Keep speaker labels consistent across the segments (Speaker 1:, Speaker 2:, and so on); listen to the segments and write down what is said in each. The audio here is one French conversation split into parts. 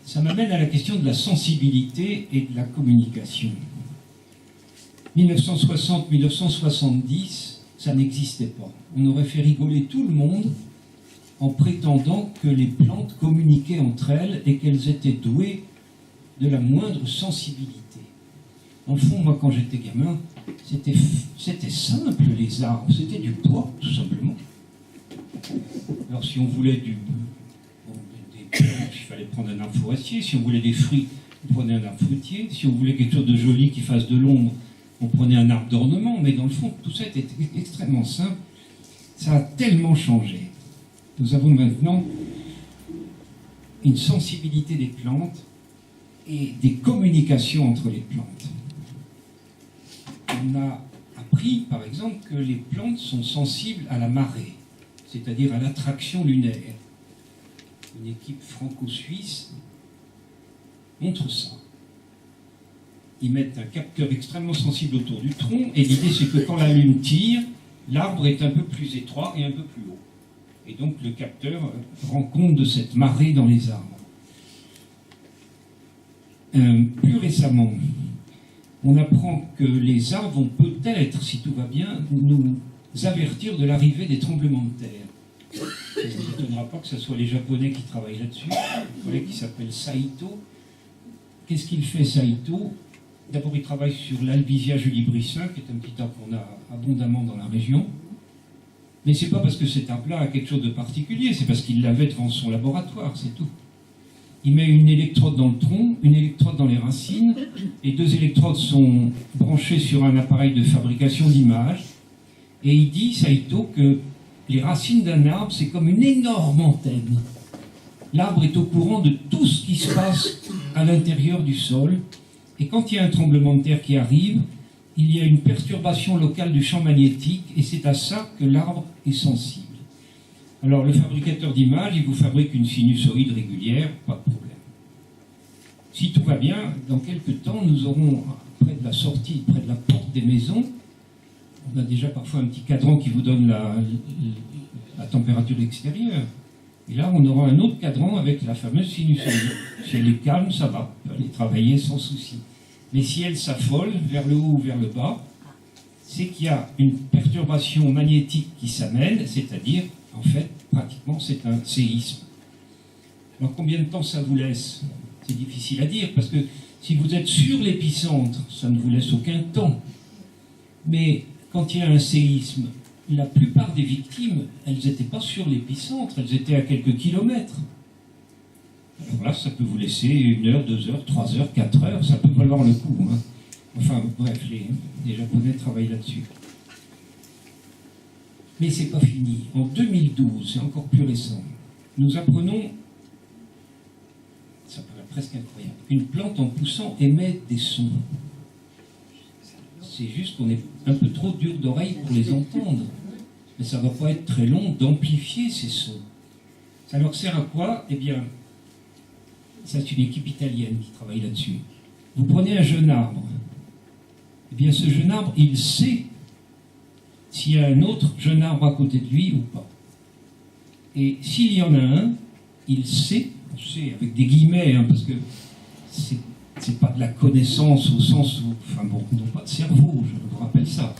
Speaker 1: ça m'amène à la question de la sensibilité et de la communication. 1960-1970, ça n'existait pas. On aurait fait rigoler tout le monde en prétendant que les plantes communiquaient entre elles et qu'elles étaient douées de la moindre sensibilité. En fond, moi, quand j'étais gamin, c'était simple, les arbres. C'était du bois, tout simplement. Alors, si on voulait des planches, il fallait prendre un arbre forestier. Si on voulait des fruits, on prenait un arbre fruitier. Si on voulait quelque chose de joli qui fasse de l'ombre, on prenait un arbre d'ornement. Mais dans le fond, tout ça était extrêmement simple. Ça a tellement changé. Nous avons maintenant une sensibilité des plantes et des communications entre les plantes. On a appris, par exemple, que les plantes sont sensibles à la marée, c'est-à-dire à l'attraction lunaire. Une équipe franco-suisse montre ça. Ils mettent un capteur extrêmement sensible autour du tronc, et l'idée c'est que quand la lune tire, l'arbre est un peu plus étroit et un peu plus haut. Et donc le capteur rend compte de cette marée dans les arbres. Plus récemment, on apprend que les arbres vont peut-être, si tout va bien, nous avertir de l'arrivée des tremblements de terre. Ça ne vous étonnera pas que ce soit les Japonais qui travaillent là-dessus, un collègue qui s'appelle Saito. Qu'est-ce qu'il fait, Saito? D'abord, il travaille sur l'Albizia julibrissin, qui est un petit arbre qu'on a abondamment dans la région. Mais ce n'est pas parce que cet arbre-là a quelque chose de particulier, c'est parce qu'il l'avait devant son laboratoire, c'est tout. Il met une électrode dans le tronc, une électrode dans les racines, et 2 électrodes sont branchées sur un appareil de fabrication d'images. Et il dit, Saito, que les racines d'un arbre, c'est comme une énorme antenne. L'arbre est au courant de tout ce qui se passe à l'intérieur du sol. Et quand il y a un tremblement de terre qui arrive, il y a une perturbation locale du champ magnétique, et c'est à ça que l'arbre est sensible. Alors, le fabricateur d'images, il vous fabrique une sinusoïde régulière, pas de problème. Si tout va bien, dans quelques temps, nous aurons, près de la sortie, près de la porte des maisons, on a déjà parfois un petit cadran qui vous donne la température extérieure. Et là, on aura un autre cadran avec la fameuse sinusoïde. Si elle est calme, ça va, on peut aller travailler sans souci. Mais si elle s'affole, vers le haut ou vers le bas, c'est qu'il y a une perturbation magnétique qui s'amène, c'est-à-dire, en fait, pratiquement, c'est un séisme. Alors, combien de temps ça vous laisse? C'est difficile à dire, parce que si vous êtes sur l'épicentre, ça ne vous laisse aucun temps. Mais quand il y a un séisme, la plupart des victimes, elles n'étaient pas sur l'épicentre, elles étaient à quelques kilomètres. Alors là, ça peut vous laisser 1 heure, 2 heures, 3 heures, 4 heures, ça peut valoir le coup. Hein. Enfin, bref, les Japonais travaillent là-dessus. Mais c'est pas fini. En 2012, c'est encore plus récent, nous apprenons, ça paraît presque incroyable, une plante en poussant émet des sons. C'est juste qu'on est un peu trop dur d'oreille pour les entendre. Mais ça ne va pas être très long d'amplifier ces sons. Ça leur sert à quoi? Eh bien, c'est une équipe italienne qui travaille là-dessus. Vous prenez un jeune arbre. Eh bien, ce jeune arbre, il sait s'il y a un autre jeune arbre à côté de lui ou pas. Et s'il y en a un, il sait, on sait avec des guillemets, hein, parce que c'est pas de la connaissance au sens où, enfin bon, ils n'ont pas de cerveau, je vous rappelle ça.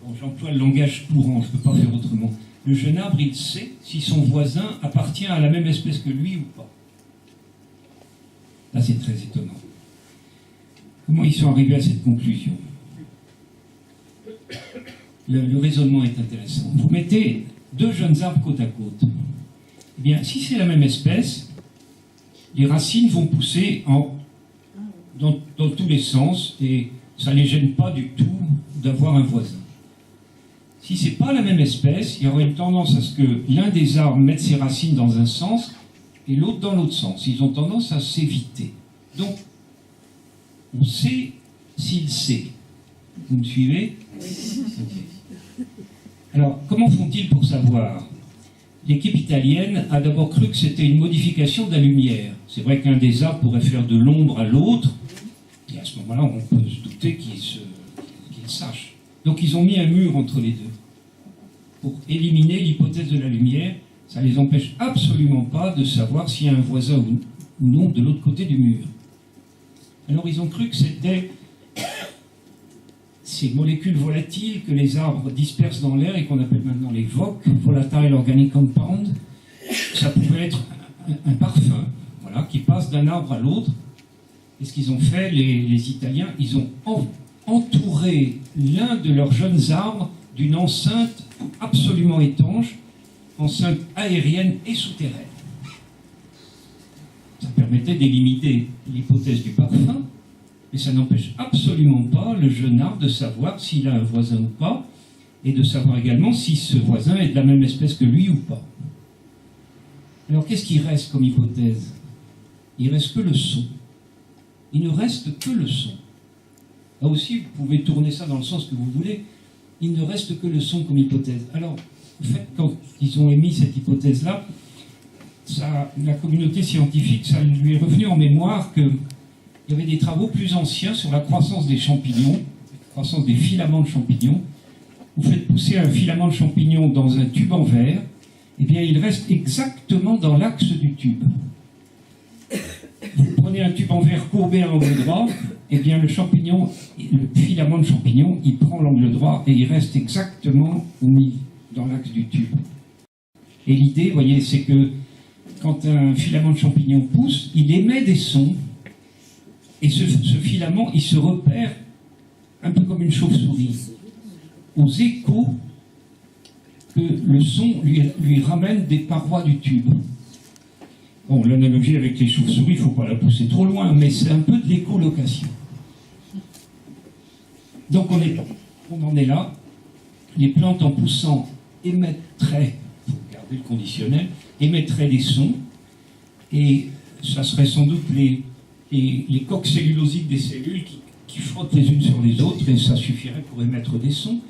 Speaker 1: Bon, j'emploie le langage courant, je ne peux pas faire autrement. Le jeune arbre, il sait si son voisin appartient à la même espèce que lui ou pas. Là, c'est très étonnant. Comment ils sont arrivés à cette conclusion? Le raisonnement est intéressant. Vous mettez 2 jeunes arbres côte à côte. Eh bien, si c'est la même espèce, les racines vont pousser dans tous les sens et ça ne les gêne pas du tout d'avoir un voisin. Si ce n'est pas la même espèce, il y aura une tendance à ce que l'un des arbres mette ses racines dans un sens et l'autre dans l'autre sens. Ils ont tendance à s'éviter. Donc, on sait s'il sait. Vous me suivez? Okay. Alors, comment font-ils pour savoir? L'équipe italienne a d'abord cru que c'était une modification de la lumière. C'est vrai qu'un des arbres pourrait faire de l'ombre à l'autre, et à ce moment-là, on peut se douter qu'ils sachent. Donc ils ont mis un mur entre les deux, pour éliminer l'hypothèse de la lumière. Ça ne les empêche absolument pas de savoir s'il y a un voisin ou non de l'autre côté du mur. Alors ils ont cru que c'était ces molécules volatiles que les arbres dispersent dans l'air et qu'on appelle maintenant les VOC, Volatile Organic Compound. Ça pouvait être un parfum, voilà, qui passe d'un arbre à l'autre. Et ce qu'ils ont fait, les Italiens, ils ont entouré l'un de leurs jeunes arbres d'une enceinte absolument étanche, enceinte aérienne et souterraine. Ça permettait d'éliminer l'hypothèse du parfum, mais ça n'empêche absolument pas le jeune arbre de savoir s'il a un voisin ou pas, et de savoir également si ce voisin est de la même espèce que lui ou pas. Alors qu'est-ce qui reste comme hypothèse? Il ne reste que le son. Il ne reste que le son. Là aussi, vous pouvez tourner ça dans le sens que vous voulez. Il ne reste que le son comme hypothèse. Alors, en fait, quand ils ont émis cette hypothèse-là, la communauté scientifique, ça lui est revenu en mémoire qu'il y avait des travaux plus anciens sur la croissance des champignons, la croissance des filaments de champignons. Vous faites pousser un filament de champignon dans un tube en verre, eh bien, il reste exactement dans l'axe du tube. Vous prenez un tube en verre courbé à l'angle droit, eh bien, le filament de champignon, il prend l'angle droit et il reste exactement dans l'axe du tube. Et l'idée, vous voyez, c'est que quand un filament de champignon pousse, il émet des sons, et ce filament, il se repère un peu comme une chauve-souris, aux échos que le son lui ramène des parois du tube. Bon, l'analogie avec les chauves-souris, il ne faut pas la pousser trop loin, mais c'est un peu de l'écholocation. Donc on en est là. Les plantes en poussant émettraient, il faut garder le conditionnel, émettraient des sons, et ça serait sans doute les coques cellulosiques des cellules qui frottent les unes sur les autres, et ça suffirait pour émettre des sons.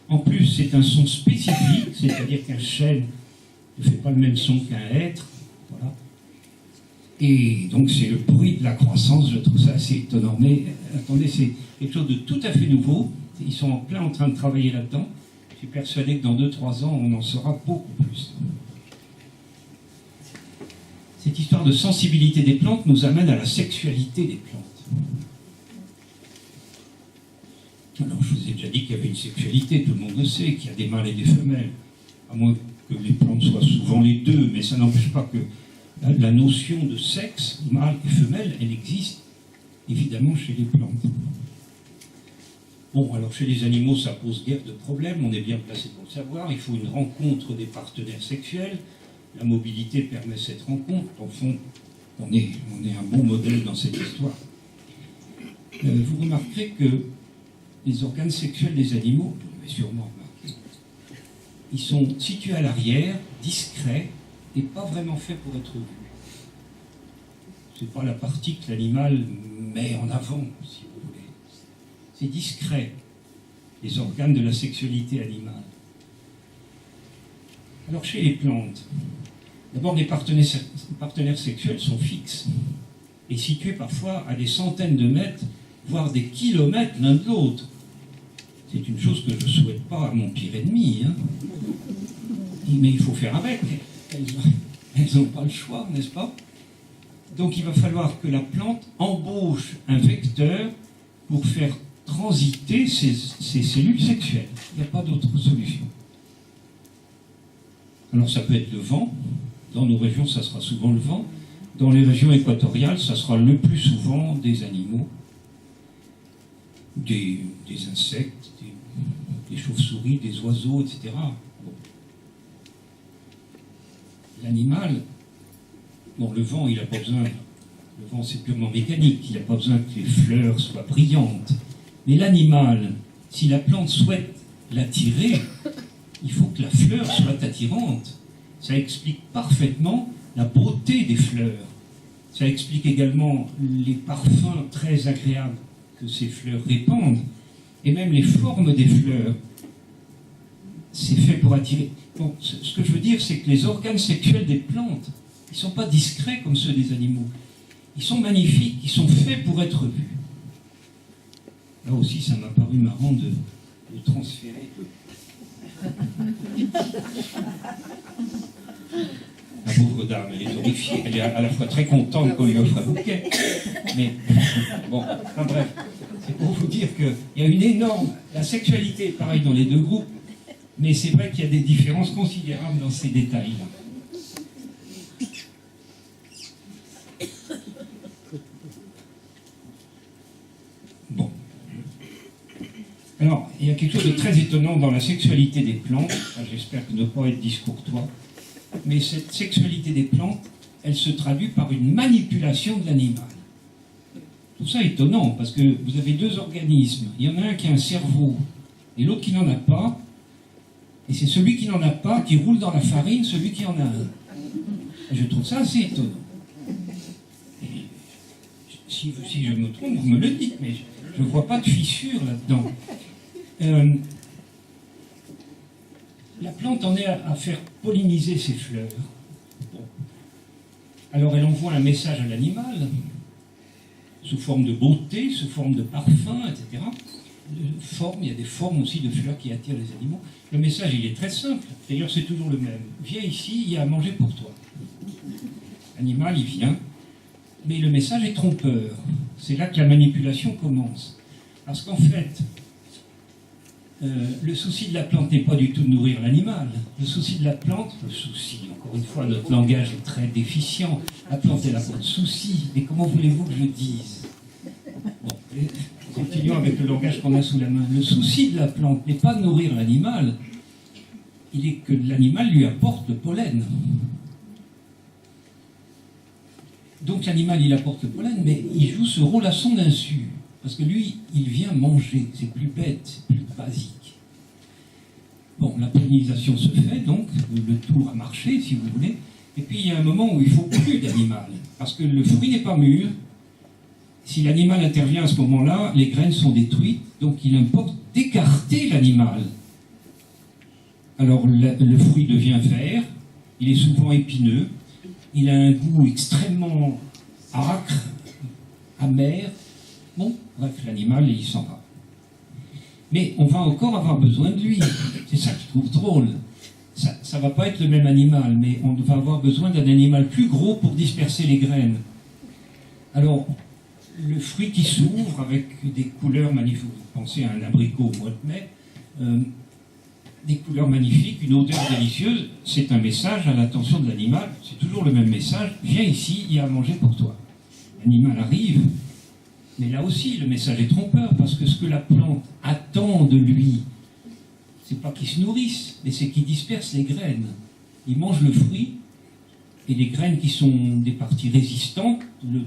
Speaker 1: En plus, c'est un son spécifique, c'est-à-dire qu'un chêne ne fait pas le même son qu'un hêtre. Voilà. Et donc, c'est le bruit de la croissance. Je trouve ça assez étonnant. Mais attendez, c'est quelque chose de tout à fait nouveau. Ils sont en plein en train de travailler là-dedans. Je suis persuadé que dans 2-3 ans, on en saura beaucoup plus. Cette histoire de sensibilité des plantes nous amène à la sexualité des plantes. Alors, je vous ai déjà dit qu'il y avait une sexualité, tout le monde le sait, qu'il y a des mâles et des femelles. À moins que les plantes soient souvent les deux, mais ça n'empêche pas que la notion de sexe, mâle et femelle, elle existe évidemment chez les plantes. Bon, alors chez les animaux, ça pose guère de problème, on est bien placé pour le savoir. Il faut une rencontre des partenaires sexuels. La mobilité permet cette rencontre. En fond, on est un bon modèle dans cette histoire. Vous remarquerez que les organes sexuels des animaux, vous l'avez sûrement remarqué, ils sont situés à l'arrière, discrets, et pas vraiment faits pour être vus. Ce n'est pas la partie que l'animal met en avant, si vous voulez. C'est discret, les organes de la sexualité animale. Alors chez les plantes, d'abord les partenaires sexuels sont fixes et situés parfois à des centaines de mètres, voire des kilomètres l'un de l'autre. C'est une chose que je ne souhaite pas à mon pire ennemi. Hein. Mais il faut faire avec. Elles n'ont pas le choix, n'est-ce pas? Donc il va falloir que la plante embauche un vecteur pour faire transiter ses cellules sexuelles. Il n'y a pas d'autre solution. Alors ça peut être le vent. Dans nos régions, ça sera souvent le vent. Dans les régions équatoriales, ça sera le plus souvent des animaux, des insectes, des chauves-souris, des oiseaux, etc. Bon. L'animal, bon, le vent, il n'a pas besoin, le vent c'est purement mécanique, il n'a pas besoin que les fleurs soient brillantes. Mais l'animal, si la plante souhaite l'attirer, il faut que la fleur soit attirante. Ça explique parfaitement la beauté des fleurs. Ça explique également les parfums très agréables que ces fleurs répandent, et même les formes des fleurs. C'est fait pour attirer. Bon, ce que je veux dire, c'est que les organes sexuels des plantes, ils ne sont pas discrets comme ceux des animaux. Ils sont magnifiques, ils sont faits pour être vus. Là aussi, ça m'a paru marrant de transférer. La pauvre dame, elle est horrifiée. Elle est à la fois très contente qu'on lui offre un bouquet. Mais bon, enfin bref, c'est pour vous dire qu'il y a une énorme... La sexualité est pareille dans les deux groupes, mais c'est vrai qu'il y a des différences considérables dans ces détails-là. Bon. Alors, il y a quelque chose de très étonnant dans la sexualité des plantes. Enfin, j'espère que ne pas être discourtois. Mais cette sexualité des plantes, elle se traduit par une manipulation de l'animal. Tout ça est étonnant, parce que vous avez deux organismes. Il y en a un qui a un cerveau, et l'autre qui n'en a pas. Et c'est celui qui n'en a pas qui roule dans la farine, celui qui en a un. Et je trouve ça assez étonnant. Et si je me trompe, vous me le dites, mais je ne vois pas de fissure là-dedans. La plante en est à faire polliniser ses fleurs. Bon. Alors elle envoie un message à l'animal, sous forme de beauté, sous forme de parfum, etc. Il y a des formes aussi de fleurs qui attirent les animaux. Le message, il est très simple. D'ailleurs, c'est toujours le même. Viens ici, il y a à manger pour toi. L'animal, il vient. Mais le message est trompeur. C'est là que la manipulation commence. Parce qu'en fait, le souci de la plante n'est pas du tout de nourrir l'animal. Le souci de la plante, encore une fois, notre langage est très déficient. La plante, elle n'a pas de souci. Mais comment voulez-vous que je dise? Bon, continuons avec le langage qu'on a sous la main. Le souci de la plante n'est pas de nourrir l'animal, il est que l'animal lui apporte le pollen. Donc l'animal, il apporte le pollen, mais il joue ce rôle à son insu. Parce que lui, il vient manger. C'est plus bête, c'est plus basique. Bon, la pollinisation se fait, donc le tour a marché, si vous voulez. Et puis il y a un moment où il ne faut plus d'animal. Parce que le fruit n'est pas mûr. Si l'animal intervient à ce moment-là, les graines sont détruites, donc il importe d'écarter l'animal. Alors le fruit devient vert, il est souvent épineux, il a un goût extrêmement âcre, amer. Bon, bref, l'animal, il s'en va. Mais on va encore avoir besoin de lui. C'est ça que je trouve drôle. Ça ne va pas être le même animal, mais on va avoir besoin d'un animal plus gros pour disperser les graines. Alors, le fruit qui s'ouvre avec des couleurs magnifiques, vous pensez à un abricot au mois de mai, des couleurs magnifiques, une odeur délicieuse, c'est un message à l'attention de l'animal, c'est toujours le même message, viens ici, il y a à manger pour toi. L'animal arrive, mais là aussi le message est trompeur, parce que ce que la plante attend de lui, c'est pas qu'il se nourrisse, mais c'est qu'il disperse les graines. Il mange le fruit, et les graines qui sont des parties résistantes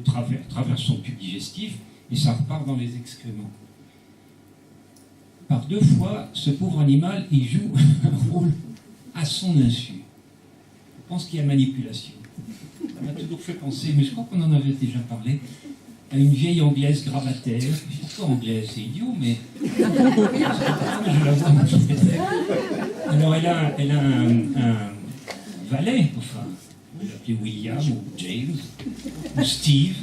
Speaker 1: traversent son tube digestif et ça repart dans les excréments. Par deux fois, ce pauvre animal, il joue un rôle à son insu. Je pense qu'il y a manipulation. Ça m'a toujours fait penser, mais je crois qu'on en avait déjà parlé, à une vieille anglaise gravataire. Pourquoi anglaise? C'est idiot, mais je la vois. Alors elle a un valet, enfin, on l'appelait William ou James ou Steve.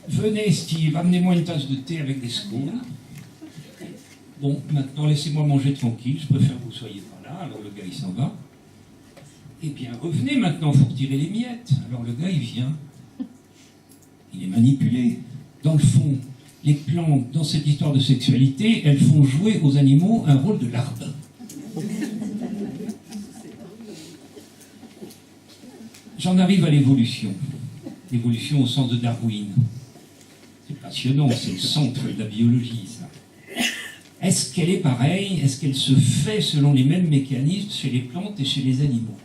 Speaker 1: Venez Steve, amenez-moi une tasse de thé avec des scones. Bon, maintenant laissez-moi manger tranquille, je préfère que vous soyez pas là. Alors le gars il s'en va. Eh bien revenez maintenant, il faut retirer les miettes. Alors le gars il vient. Il est manipulé. Dans le fond, les plantes, dans cette histoire de sexualité, elles font jouer aux animaux un rôle de larbin. J'en arrive à l'évolution. L'évolution au sens de Darwin. C'est passionnant, c'est le centre de la biologie, ça. Est-ce qu'elle est pareille? Est-ce qu'elle se fait selon les mêmes mécanismes chez les plantes et chez les animaux?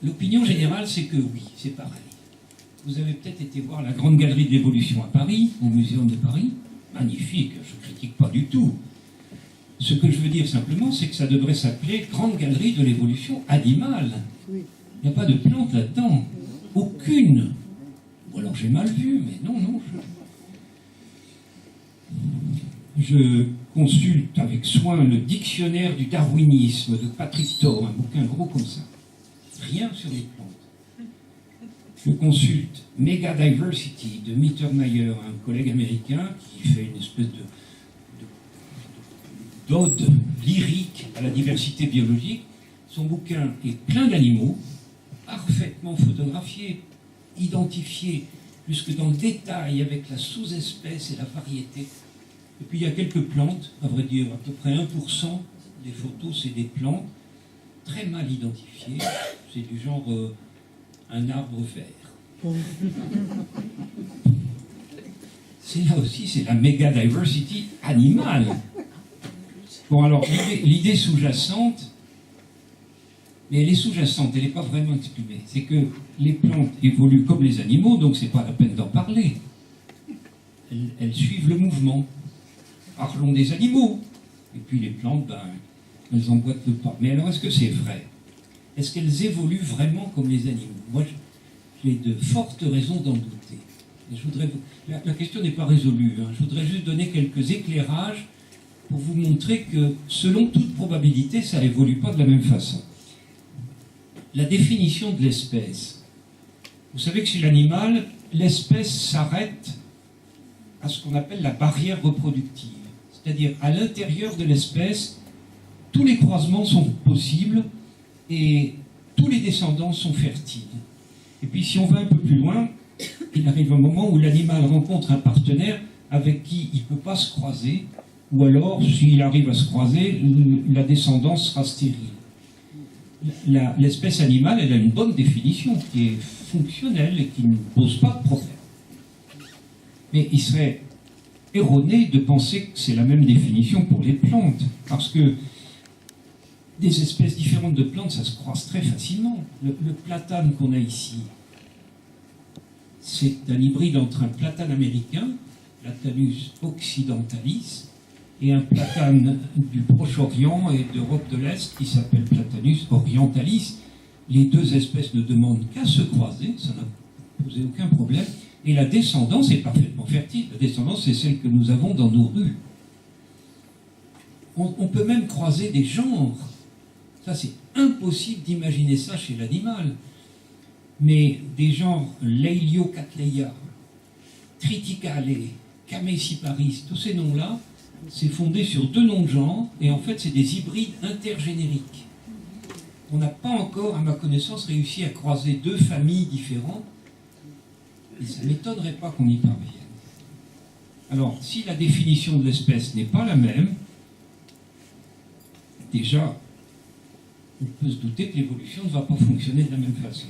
Speaker 1: L'opinion générale, c'est que oui, c'est pareil. Vous avez peut-être été voir la Grande Galerie de l'Évolution à Paris, au Muséum de Paris. Magnifique, je ne critique pas du tout. Ce que je veux dire simplement, c'est que ça devrait s'appeler Grande Galerie de l'Évolution animale. Il n'y a pas de plantes là-dedans. Aucune. Ou alors j'ai mal vu, mais non. Je consulte avec soin le dictionnaire du darwinisme de Patrick Thor, un bouquin gros comme ça. Rien sur les plantes. Je consulte Mega Diversity de Mittermeier, un collègue américain qui fait une espèce d'ode lyrique à la diversité biologique. Son bouquin est plein d'animaux, parfaitement photographiés, identifiés jusque dans le détail avec la sous-espèce et la variété. Et puis il y a quelques plantes, à vrai dire, à peu près 1% des photos, c'est des plantes très mal identifiées. C'est du genre un arbre vert. C'est là aussi, c'est la méga diversity animale. Bon, alors, l'idée sous-jacente, mais elle est sous-jacente, elle n'est pas vraiment exprimée. C'est que les plantes évoluent comme les animaux, donc c'est pas la peine d'en parler. Elles suivent le mouvement. Parlons des animaux. Et puis les plantes, ben, elles emboîtent le pas. Mais alors, est-ce que c'est vrai? Est-ce qu'elles évoluent vraiment comme les animaux? Moi, j'ai de fortes raisons d'en douter. Et la question n'est pas résolue. Hein. Je voudrais juste donner quelques éclairages pour vous montrer que, selon toute probabilité, ça évolue pas de la même façon. La définition de l'espèce. Vous savez que chez l'animal, l'espèce s'arrête à ce qu'on appelle la barrière reproductive. C'est-à-dire, à l'intérieur de l'espèce, tous les croisements sont possibles et tous les descendants sont fertiles. Et puis, si on va un peu plus loin, il arrive un moment où l'animal rencontre un partenaire avec qui il ne peut pas se croiser, ou alors, s'il arrive à se croiser, la descendance sera stérile. L'espèce animale, elle a une bonne définition, qui est fonctionnelle et qui ne pose pas de problème. Mais il serait erroné de penser que c'est la même définition pour les plantes, parce que des espèces différentes de plantes, ça se croise très facilement. Le platane qu'on a ici, c'est un hybride entre un platane américain, Platanus occidentalis, et un platane du Proche-Orient et d'Europe de l'Est qui s'appelle Platanus orientalis. Les deux espèces ne demandent qu'à se croiser, ça n'a posé aucun problème, et la descendance est parfaitement fertile. La descendance, c'est celle que nous avons dans nos rues. On peut même croiser des genres. Ça, c'est impossible d'imaginer ça chez l'animal. Mais des genres Laeliocattleya, Triticale, Cameciparis, tous ces noms-là, c'est fondé sur deux noms de genre, et en fait, c'est des hybrides intergénériques. On n'a pas encore, à ma connaissance, réussi à croiser deux familles différentes, et ça ne m'étonnerait pas qu'on y parvienne. Alors, si la définition de l'espèce n'est pas la même, déjà, on peut se douter que l'évolution ne va pas fonctionner de la même façon.